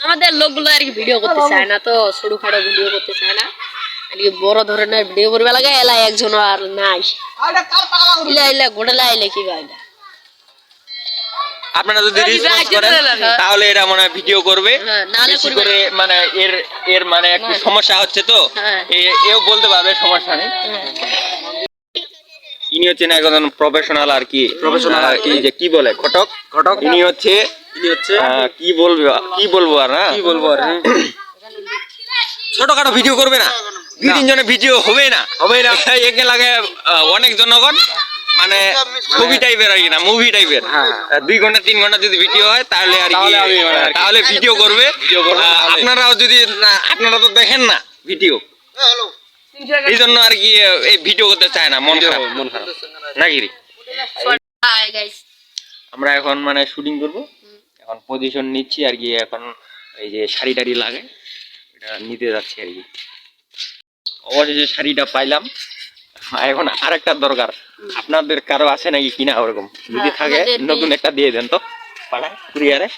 আমাদের লোকগুলো আর কি ভিডিও করতে চায় না, তো ছোটখাটো ভিডিও করতে চায় না, আর কি বড় ধরনের ভিডিও করবে লাগে। এলা একজন আর নাই, ইলা ইলা গোটালা আইলে কি গাইলা। আপনারা যদি রেসপন্স করেন তাহলে এরা মনে হয় ভিডিও করবে, বেশি করে। মানে এর মানে একটু সমস্যা হচ্ছে, তো এও বলতে পারবে সমস্যা নেই। ইনি হচ্ছেন একজন প্রফেশনাল আর কি, কি যে কি বলে ঘটক। ইনি হচ্ছে কি বলবো আর ছোটখাটো ভিডিও করবে না, 2-3 জনের ভিডিও হবে না একে লাগে অনেক জনগণ, মানে ছবি টাইপের আর কি, না মুভি টাইপের। 2 ঘন্টা 3 ঘন্টা যদি ভিডিও হয় তাহলে আর কি, তাহলে ভিডিও করবে। আপনারাও যদি আপনারা তো দেখেন না ভিডিও, এই জন্য আর কি এই ভিডিও করতে চায় না, মন খারাপ নাকি। আমরা এখন মানে শুটিং করব, এখন পজিশন নিচ্ছি আর কি। এখন এই যে শাড়ি টাড়ি লাগে এটা নিতে যাচ্ছি আর কি। অবশেষে শাড়িটা পাইলাম, এখন আরেকটা দরকার। আপনাদের কারো আছে নাকি কিনা ওরকম? যদি থাকে নতুন একটা দিয়ে দেন তো, পাঠায় কুরিয়ারে।